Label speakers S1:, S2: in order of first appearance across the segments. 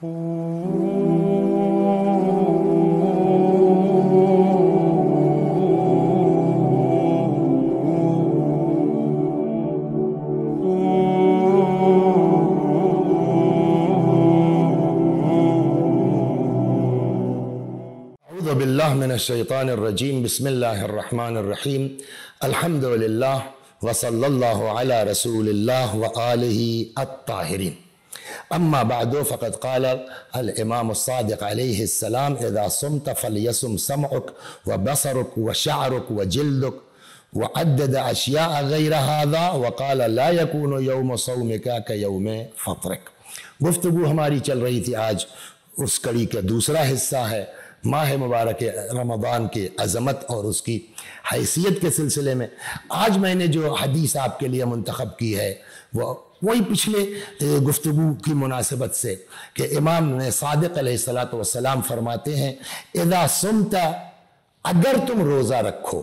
S1: बिस्मिल्लाहिर्रहमानिर्रहीम बिस्मिल्लाहिर्रहमानिर्रहीम अल्हम्दुलिल्लाह व सल्लल्लाहु अला रसूलिल्लाह व आलिहि अत्ताहिरीन अम्मा बअदु फ़क़द क़ाल अल इमाम अस्सादिक़ अलैहिस्सलाम इज़ा सुम्त फ़लयसुम समउक व बसरुक व शअरुक व जिल्दुक व अद्दद अशियाअ गैर हाज़ा व क़ाल ला यकूनु यौम सौमिका कयौम फ़त्रिक। गुफ्तगू हमारी चल रही थी, आज उस कड़ी का दूसरा हिस्सा है माह मुबारक रमज़ान के अज़मत और उसकी हैसियत के सिलसिले में। आज मैंने जो हदीस आपके लिए मुंतखब की है वही पिछले गुफ्तगू की मुनासिबत से कि इमाम ने सादिक़ अलैहिस्सलातु वस्सलाम फरमाते हैं इज़ा सुमता, अगर तुम रोज़ा रखो,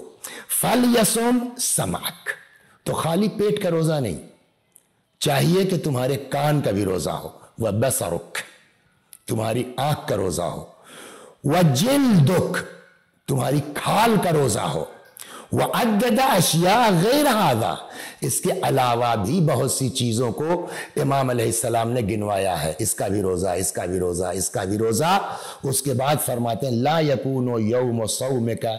S1: फल यसुम समअक, तो खाली पेट का रोज़ा नहीं, चाहिए कि तुम्हारे कान का भी रोज़ा हो, व बसरुक, तुम्हारी आँख का रोज़ा हो, व जिल्दुक, तुम्हारी खाल का रोज़ा हो, व अद्दद अशिया गैर हाज़ा, इसके अलावा भी बहुत सी चीज़ों को इमाम अलैहिस्सलाम ने गिनवाया है, इसका भी रोज़ा, इसका भी रोज़ा, इसका भी रोज़ा। उसके बाद फरमाते हैं ला यकूनु यौम सौमिका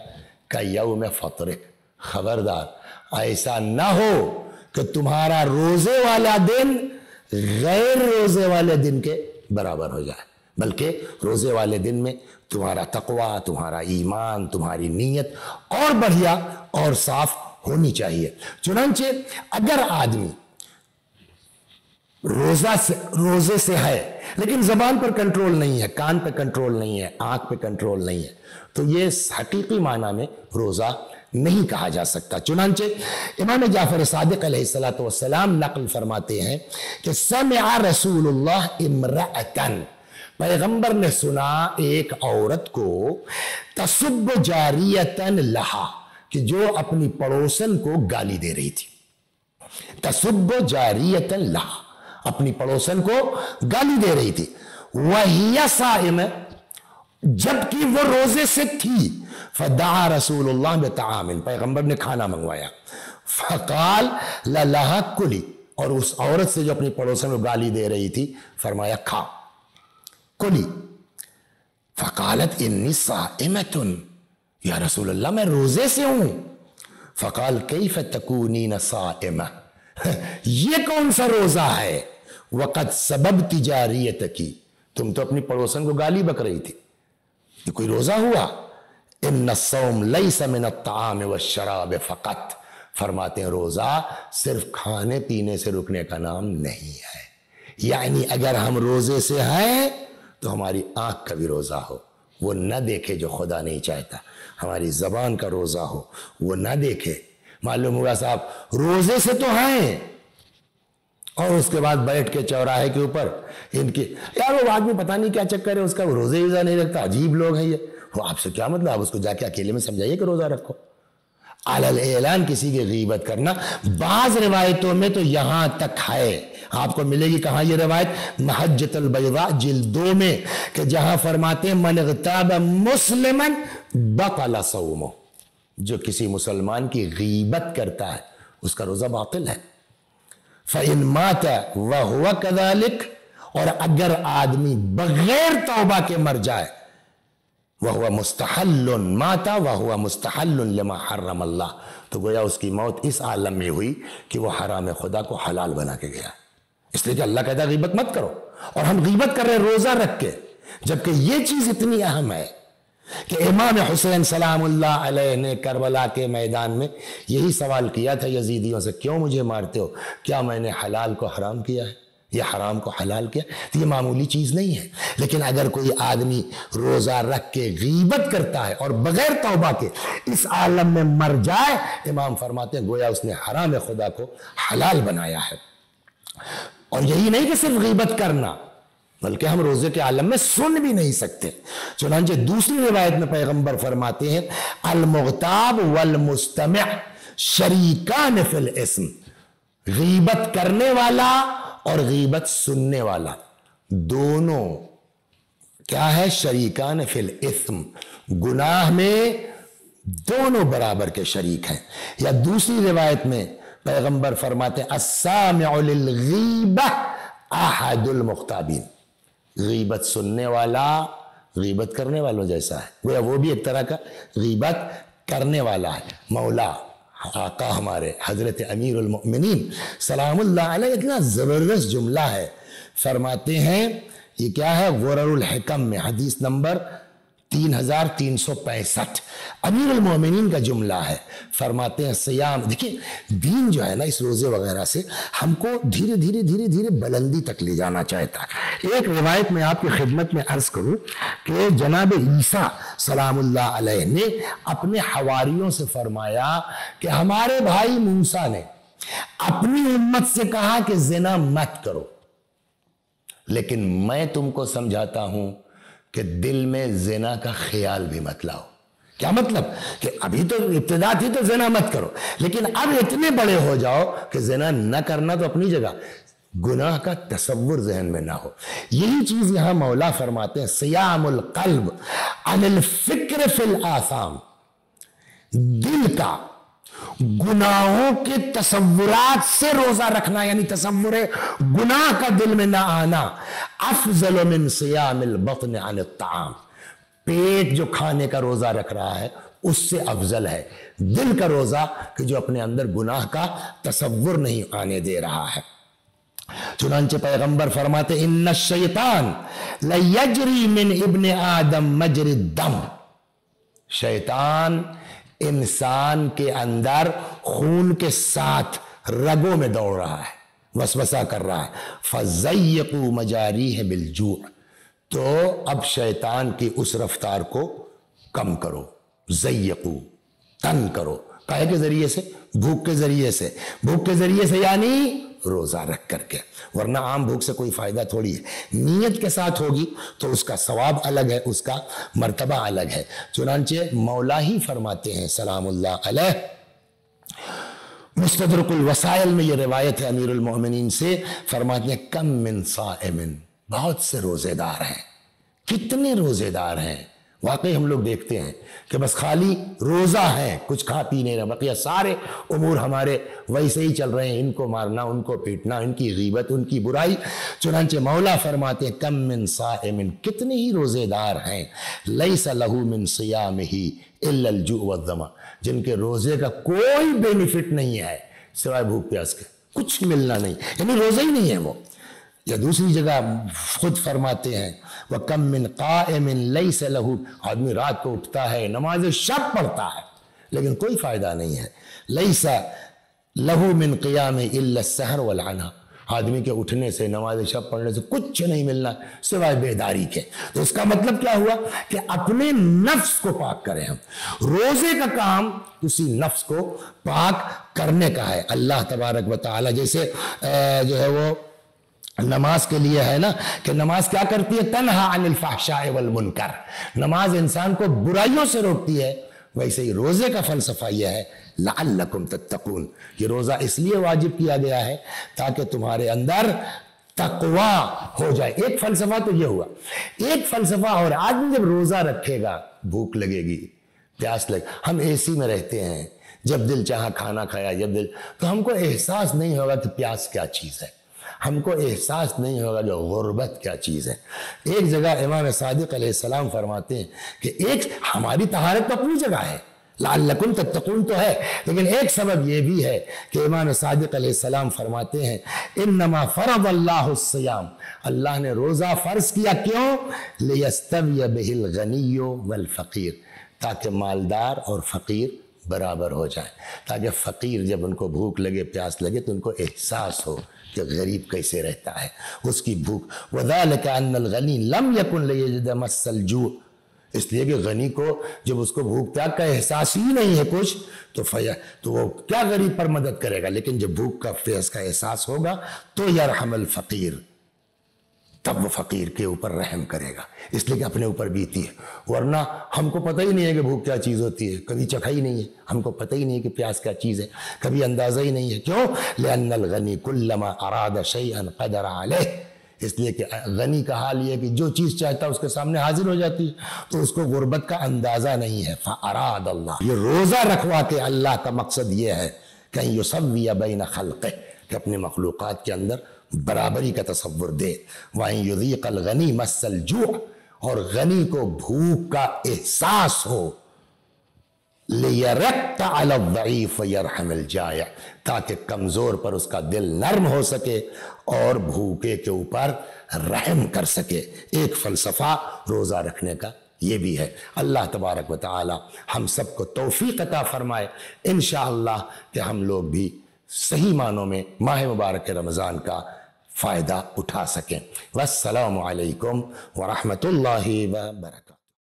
S1: का यौम फ़त्रिक, खबरदार ऐसा ना हो कि तुम्हारा रोज़े वाला दिन गैर रोज़े वाले दिन के बराबर हो जाए, बल्कि रोज़े वाले दिन में तुम्हारा तक़वा, तुम्हारा ईमान, तुम्हारी नीयत और बढ़िया और साफ होनी चाहिए। चुनांचे अगर आदमी रोज़े से है लेकिन ज़बान पर कंट्रोल नहीं है, कान पे कंट्रोल नहीं है, आँख पे कंट्रोल नहीं है, तो ये हकीकी माना में रोज़ा नहीं कहा जा सकता। चुनांचे इमाम जाफ़र सादिक़ अलैहिस्सलातु वस्सलाम नक़ल फरमाते हैं कि समिअ रसूलुल्लाह इम्रअतन, पैगंबर ने सुना एक औरत को तसुब्बु जारियतन लहा, कि जो अपनी पड़ोसन को गाली दे रही थी। तसुब्बु जारियतन लहा, अपनी पड़ोसन को गाली दे रही थी। वहिया साइम, जबकि वो रोजे से थी। फदआ रसूलुल्लाह बितामिन, पैगंबर ने खाना मंगवाया। फकाल लहा कुली, और उस औरत से जो अपनी पड़ोसन को गाली दे रही थी फरमाया खा, कुली। फकालत इन्नी साइमतुन, या रसूलल्लाह मैं रोजे से हूं। फकाल कैफ तकूनीन साइमा, ये कौन सा रोजा है? वक़द सबब तिजारियत की, तुम तो अपनी पड़ोसन को गाली बक रही थी, ये कोई रोजा हुआ? इन्ना सौम लैसा मिन अत्ताम वश्शराब फ़क़त, फरमाते हैं रोजा सिर्फ खाने पीने से रुकने का नाम नहीं है। यानी अगर हम रोजे से हैं तो हमारी आंख का भी रोजा हो, वो न देखे जो खुदा नहीं चाहता, हमारी जबान का रोजा हो, वो न देखे। मालूम हुआ साहब रोजे से तो हैं और उसके बाद बैठ के चौराहे के ऊपर इनकी, यार वो आदमी पता नहीं क्या चक्कर है उसका, वो रोजे रोजा नहीं रखता, अजीब लोग हैं ये। वो आपसे क्या मतलब, आप उसको जाके अकेले में समझाइए कि रोजा रखो। अलल ऐलान किसी की गीबत करना, बाज रिवायतों में तो यहां तक है, आपको मिलेगी कहां ये रिवायत, महज्जतुल बैदा जिल्द 2 में, कि जहां फरमाते हैं मन इग़्ताब मुस्लिमन बतला सौमो, जो किसी मुसलमान की गीबत करता है उसका रोजा बातिल है। फ़इन माता व हुवा कज़ालिक, और अगर आदमी बगैर तौबा के मर जाए, वह हुआ मुस्तहल्लुन, माता वह हुआ मुस्तहल्लुन लिमा हर्रम अल्लाह, तो गोया उसकी मौत इस आलम में हुई कि वह हराम खुदा को हलाल बना के गया। इसलिए कि अल्लाह कहता है गीबत मत करो, और हम गीबत कर रहे हैं रोजा रख के, जबकि ये चीज इतनी अहम है कि इमाम हुसैन सलामुल्लाह अलैह ने करबला के मैदान में यही सवाल किया था यजीदियों से, क्यों मुझे मारते हो? क्या मैंने हलाल को हराम किया है या हराम को हलाल किया? तो ये मामूली चीज नहीं है। लेकिन अगर कोई आदमी रोजा रख के गीबत करता है और बगैर तौबा के इस आलम में मर जाए, इमाम फरमाते हैं गोया उसने हराम खुदा को हलाल बनाया है। और यही नहीं कि सिर्फ गीबत करना, बल्कि हम रोजे के आलम में सुन भी नहीं सकते। चुनांचे दूसरी रिवायत में पैगंबर फरमाते हैं अल मुग़ताब वल मुस्तमिअ शरीकान फिल इस्म, गीबत करने वाला और गीबत सुनने वाला दोनों क्या है, शरीकान फिल इस्म, गुनाह में दोनों बराबर के शरीक हैं। या दूसरी रिवायत में पैगंबर फरमाते अस्सामिउ लिल गीबह अहदुल मुख्ताबिन, गीबत सुनने वाला गीबत करने वालों जैसा है, वो भी एक तरह का गीबत करने वाला है। मौला आका हमारे हजरत अमीरुल मोमिनीन सलामुल्लाह अलैहि, इतना ज़बरदस्त जुमला है, फरमाते हैं, ये क्या है, गुररुल हिकम में हदीस नंबर 3365 अमीरुल मोमिनीन का जुमला है। फरमाते हैं सियाम, देखिए दीन जो है ना, इस रोजे वगैरह से हमको धीरे धीरे धीरे धीरे बुलंदी तक ले जाना चाहता है। एक रिवायत में आपकी खिदमत में अर्ज करूं कि जनाब ईसा सलामुल्लाह अलैहि ने अपने हवारियों से फरमाया कि हमारे भाई मूसा ने अपनी उम्मत से कहा कि जिना मत करो, लेकिन मैं तुमको समझाता हूं कि दिल में जिना का ख्याल भी मत लाओ। क्या मतलब कि अभी तो इब्तिदा थी तो जिना मत करो, लेकिन अब इतने बड़े हो जाओ कि जिना न करना तो अपनी जगह, गुनाह का तसव्वुर जहन में ना हो। यही चीज यहां मौला फरमाते हैं सियामुल कल्ब अनिल फिक्र फिल आसाम, दिल का गुनाहों के तसव्वुरात से रोजा रखना, यानी तसव्वुर गुनाह का दिल में ना आना, अफजल मिन सियामिल बत्न अन ताम, पेट जो खाने का रोजा रख रहा है उससे अफजल है दिल का रोजा कि जो अपने अंदर गुनाह का तसव्वुर नहीं आने दे रहा है। चुनांचे पैगंबर फरमाते इन्ना शैतान लयजरी मिन इब्ने आदम मजरी दम, शैतान इंसान के अंदर खून के साथ रगों में दौड़ रहा है, वसवसा कर रहा है। फज़य्यक़ू मजारी है बिलजू, तो अब शैतान की उस रफ्तार को कम करो, ज़य्यक़ू तंग करो, काहे के जरिए से, भूख के जरिए से, भूख के जरिए से यानी रोजा रख करके, वरना आम भूख से कोई फायदा थोड़ी है। नीयत के साथ होगी तो उसका सवाब अलग है, उसका मर्तबा अलग है। चुनांचे मौला ही फरमाते हैं सलामुल्लाह अलैह, मुस्तदरकुल वसाइल में ये रिवायत है अमीरुल मोमिनीन से, फरमाते हैं कम मिन साइमिन, बहुत से रोजेदार हैं। कितने रोजेदार हैं, वाकई हम लोग देखते हैं कि बस खाली रोजा है, कुछ खा पी नहीं रहा, बाकी सारे उमूर हमारे वैसे ही चल रहे हैं, इनको मारना, उनको पीटना, इनकी गीबत, उनकी बुराई। चुनांचे मौला फरमाते हैं कम मिन साइमिन, कितने ही रोजेदार हैं, लैसा लहू मिन सियामिही इल्लल जू वज़्ज़मा, जिनके रोजे का कोई बेनिफिट नहीं है सिवाय भूख प्यास के, कुछ मिलना नहीं, यानी रोजा ही नहीं है वो। या दूसरी जगह खुद फरमाते हैं वह कम मिन काइमिन लैसा लहू, आदमी रात को उठता है, नमाज शब पढ़ता है, लेकिन कोई फायदा नहीं है। लैसा लहू मिन क़ियाम इल्ला सहर वल अना, आदमी के उठने से, नमाज शब पढ़ने से कुछ नहीं मिलना सिवाय बेदारी के। तो इसका मतलब क्या हुआ कि अपने नफ्स को पाक करें हम। रोजे का काम उसी नफ्स को पाक करने का है। अल्लाह तबारक व तआला जैसे जो है वो नमाज के लिए है ना, कि नमाज क्या करती है, तन्हा अनिल फहशाए वल मुनकर, नमाज इंसान को बुराइयों से रोकती है। वैसे ही रोजे का फलसफा यह है लअल्लकुम तत्तकून, ये रोजा इसलिए वाजिब किया गया है ताकि तुम्हारे अंदर तकवा हो जाए। एक फलसफा तो ये हुआ, एक फलसफा और, आदमी जब रोजा रखेगा भूख लगेगी, प्यास लगे, हम एसी में रहते हैं, जब दिल चाहा खाना खाया, जब दिल, तो हमको एहसास नहीं होगा कि प्यास क्या चीज है, हमको एहसास नहीं होगा जो गुर्बत क्या चीज़ है। एक जगह इमाम सादिक अलैहिस्सलाम फरमाते हैं कि एक हमारी तहारत तो अपनी जगह है, लअल्लकुम तत्तकून तो है, लेकिन एक सबब यह भी है कि इमाम सादिक अलैहिस्सलाम फरमाते हैं इन्नमा फरदल्लाहु सियाम, अल्लाह ने रोज़ा फ़र्ज किया, क्यों, लियस्तविय बिहिल गनिय्यु वल फ़कीर, ताकि मालदार और फ़कीर बराबर हो जाए, ताकि फ़कीर जब उनको भूख लगे, प्यास लगे, तो उनको एहसास हो कि गरीब कैसे रहता है, उसकी भूख। वज़ालिका अन्नल गनी लम यकुन लियजिद मस्सल जू, इसलिए कि गनी को जब उसको भूख प्यास का एहसास ही नहीं है कुछ, तो वो क्या गरीब पर मदद करेगा, लेकिन जब भूख का प्यास का एहसास होगा तो यरहमल फ़कीर, तब वो फ़कीर के ऊपर रहम करेगा, इसलिए कि अपने ऊपर बीती है। वरना हमको पता ही नहीं है कि भूख क्या चीज़ होती है, कभी चखा ही नहीं है, हमको पता ही नहीं है कि प्यास क्या चीज़ है, कभी अंदाज़ा ही नहीं है। क्यों, लिअन्नल गनी कुल्लमा अरादा शैअन क़दर अलैह, اس لیے کہ غنی کا حال یہ ہے کہ جو چیز چاہتا ہے اس کے سامنے حاضر ہو جاتی ہے، تو اس کو غربت کا اندازہ نہیں ہے۔ فَأَرَادَ اللَّهُ، یہ روزہ رکھوا کے اللہ کا مقصد یہ ہے کہ يُسَوِّيَ بَيْنَ خَلْقِهِ، کہ اپنے مخلوقات کے اندر برابری کا تصور دے۔ وَإِن يُذِيقَ الْغَنِي مَسَّ الْجُوعِ، اور غنی کو بھوک کا احساس ہو، لِيَرَقَّ عَلَى الضَّعِيفِ وَيَرْحَمَ الْجَائِعَ، تاکہ کمزور پر اس کا دل نرم ہو سکے اور بھوکے کے اوپر رحم کر سکے۔ ایک فلسفہ روزہ رکھنے کا یہ بھی ہے۔ اللہ تبارک و تعالی ہم سب کو توفیق عطا فرمائے انشاءاللہ کہ ہم لوگ بھی صحیح معنوں میں ماہ مبارک رمضان کا فائدہ اٹھا سکیں۔ والسلام علیکم ورحمۃ اللہ وبرکاتہ۔